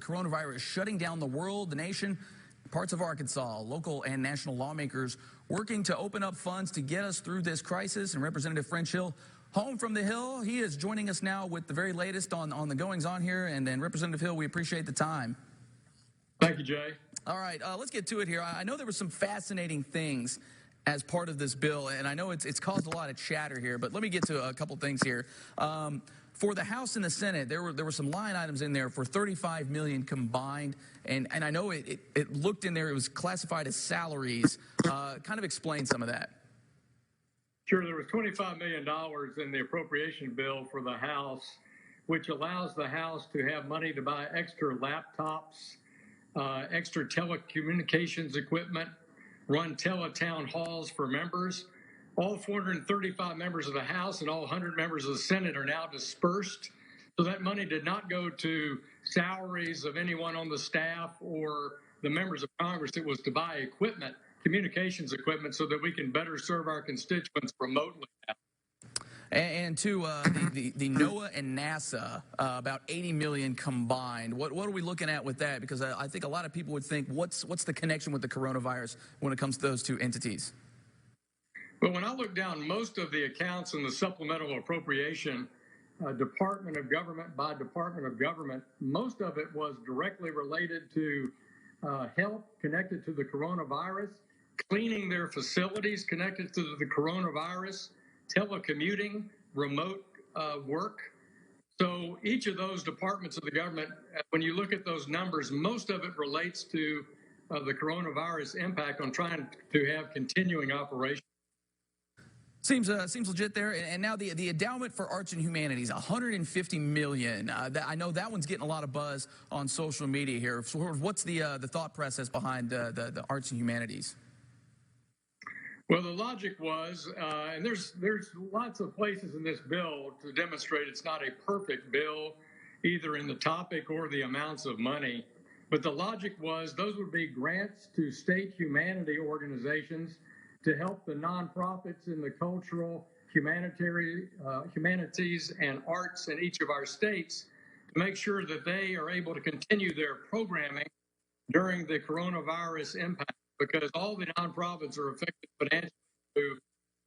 coronavirus shutting down the world, the nation, parts of Arkansas. Local and national lawmakers working to open up funds to get us through this crisis. And Representative French Hill, home from the Hill, he is joining us now with the very latest on the goings-on here. And Representative Hill, we appreciate the time. Thank you, Jay. All right, let's get to it here. I know there were some fascinating things as part of this bill, and I know it's caused a lot of chatter here, but let me get to a couple things here. For the House and the Senate, there were some line items in there for $35 million combined, and I know it looked in there, it was classified as salaries. Kind of explain some of that. Sure, there was $25 million in the appropriation bill for the House, which allows the House to have money to buy extra laptops, extra telecommunications equipment, run teletown halls for members. All 435 members of the House and all 100 members of the Senate are now dispersed. So that money did not go to salaries of anyone on the staff or the members of Congress. It was to buy equipment, communications equipment, so that we can better serve our constituents remotely now. And to the NOAA and NASA, about $80 million combined. What are we looking at with that? Because I think a lot of people would think, what's the connection with the coronavirus when it comes to those two entities? But when I look down most of the accounts in the supplemental appropriation, Department of Government by Department of Government, most of it was directly related to health connected to the coronavirus, cleaning their facilities connected to the coronavirus, telecommuting, remote work. So each of those departments of the government, when you look at those numbers, most of it relates to the coronavirus impact on trying to have continuing operations. Seems legit there. And now the Endowment for Arts and Humanities, $150 million. I know that one's getting a lot of buzz on social media here. So what's the thought process behind the arts and humanities? Well, the logic was, and there's lots of places in this bill to demonstrate it's not a perfect bill, either in the topic or the amounts of money. But the logic was those would be grants to state humanity organizations to help the nonprofits in the cultural, humanities, and arts in each of our states to make sure that they are able to continue their programming during the coronavirus impact, because all the nonprofits are affected financially through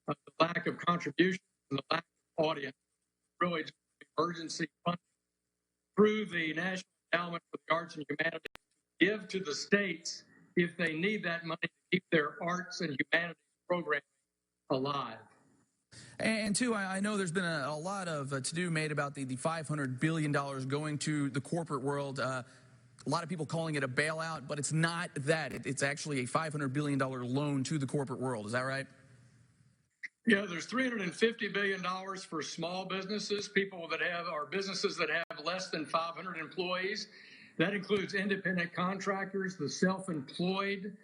the lack of contributions and the lack of audience. Really, just emergency funding through the National Endowment for the Arts and Humanities to give to the states if they need that money to keep their arts and humanities program alive. And two, I know there's been a lot of to-do made about the $500 billion going to the corporate world. A lot of people calling it a bailout, but it's not that. It's actually a $500 billion loan to the corporate world. Is that right? Yeah, there's $350 billion for small businesses, businesses that have less than 500 employees. That includes independent contractors, the self-employed,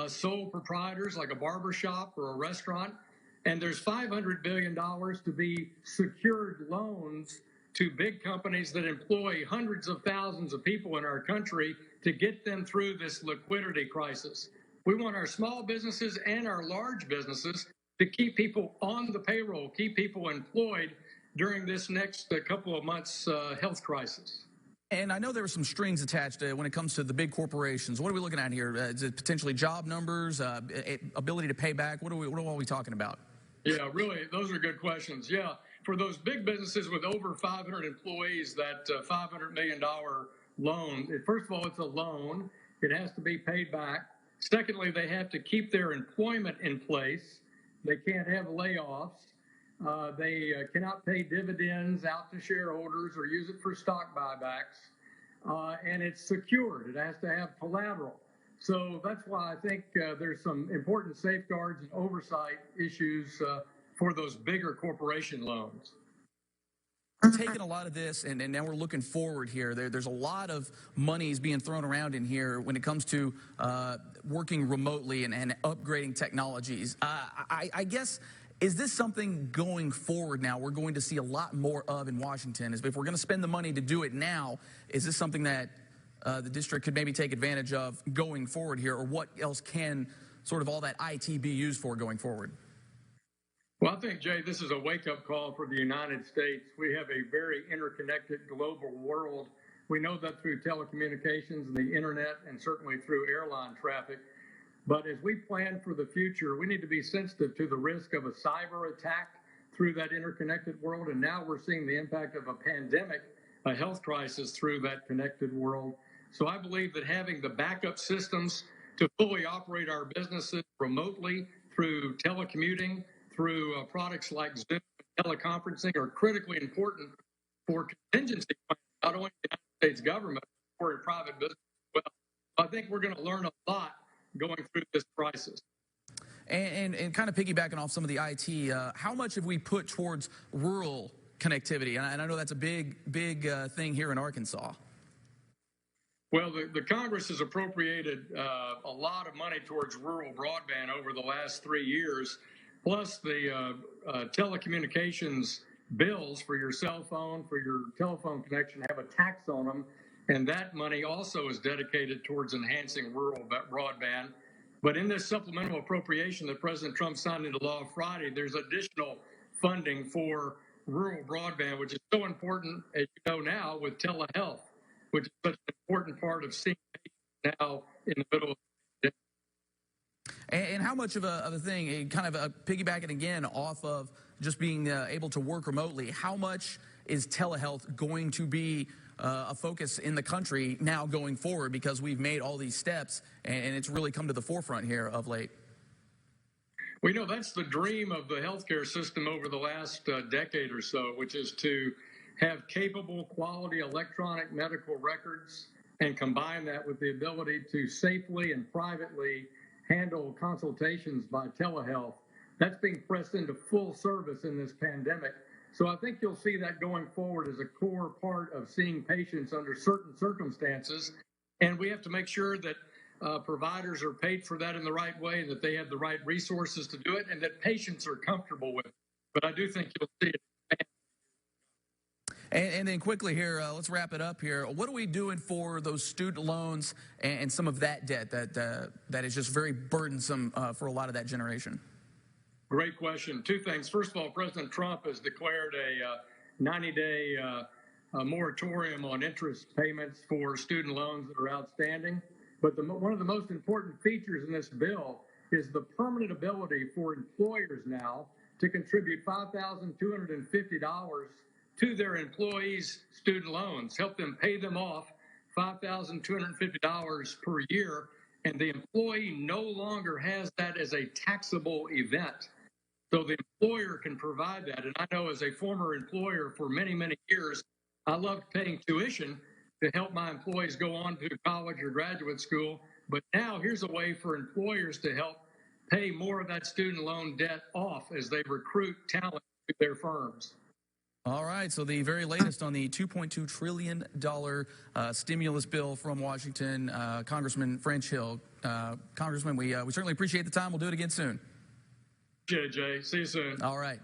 sole proprietors like a barbershop or a restaurant. And there's $500 billion to be secured loans to big companies that employ hundreds of thousands of people in our country to get them through this liquidity crisis. We want our small businesses and our large businesses to keep people on the payroll, keep people employed during this next couple of months health crisis. And I know there were some strings attached when it comes to the big corporations. What are we looking at here? Is it potentially job numbers, ability to pay back? What are we talking about? Yeah, really, those are good questions. Yeah, for those big businesses with over 500 employees, that $500 million loan, first of all, it's a loan. It has to be paid back. Secondly, they have to keep their employment in place. They can't have layoffs. They cannot pay dividends out to shareholders or use it for stock buybacks. And it's secured. It has to have collateral. So that's why I think there's some important safeguards and oversight issues for those bigger corporation loans. We're taking a lot of this, and now we're looking forward here. There's a lot of monies being thrown around in here when it comes to working remotely and upgrading technologies. I guess, is this something going forward now we're going to see a lot more of in Washington? If we're going to spend the money to do it now, is this something that the district could maybe take advantage of going forward here, or what else can sort of all that IT be used for going forward? Well, I think, Jay, this is a wake-up call for the United States. We have a very interconnected global world We know that through telecommunications and the internet and certainly through airline traffic. But as we plan for the future, we need to be sensitive to the risk of a cyber attack through that interconnected world. And now we're seeing the impact of a pandemic, a health crisis through that connected world. So I believe that having the backup systems to fully operate our businesses remotely through telecommuting, through products like Zoom and teleconferencing are critically important for contingency plans, not only the United States government, but for private business as well. I think we're going to learn a lot going through this crisis. And kind of piggybacking off some of the IT, how much have we put towards rural connectivity? And I know that's a big thing here in Arkansas. Well, the Congress has appropriated a lot of money towards rural broadband over the last 3 years, plus the telecommunications bills for your cell phone, for your telephone connection have a tax on them, and that money also is dedicated towards enhancing rural broadband. But in this supplemental appropriation that President Trump signed into law Friday, there's additional funding for rural broadband, which is so important, as you know now, with telehealth, which is such an important part of seeing patients now in the middle of the pandemic. And how much of a thing, kind of piggybacking again off of just being able to work remotely, how much is telehealth going to be a focus in the country now going forward, because we've made all these steps and it's really come to the forefront here of late? We know that's the dream of the healthcare system over the last decade or so, which is to have capable, quality electronic medical records and combine that with the ability to safely and privately handle consultations by telehealth. That's being pressed into full service in this pandemic. So I think you'll see that going forward as a core part of seeing patients under certain circumstances. And we have to make sure that providers are paid for that in the right way, that they have the right resources to do it, and that patients are comfortable with it. But I do think you'll see it. And then quickly here, let's wrap it up here. What are we doing for those student loans and some of that debt that is just very burdensome for a lot of that generation? Great question. Two things. First of all, President Trump has declared a 90-day moratorium on interest payments for student loans that are outstanding. But one of the most important features in this bill is the permanent ability for employers now to contribute $5,250 to their employees' student loans, help them pay them off $5,250 per year, and the employee no longer has that as a taxable event. So the employer can provide that. And I know as a former employer for many, many years, I loved paying tuition to help my employees go on to college or graduate school. But now here's a way for employers to help pay more of that student loan debt off as they recruit talent to their firms. All right, so the very latest on the $2.2 trillion stimulus bill from Washington, Congressman French Hill. Congressman, we certainly appreciate the time. We'll do it again soon. Jay, see you soon. All right.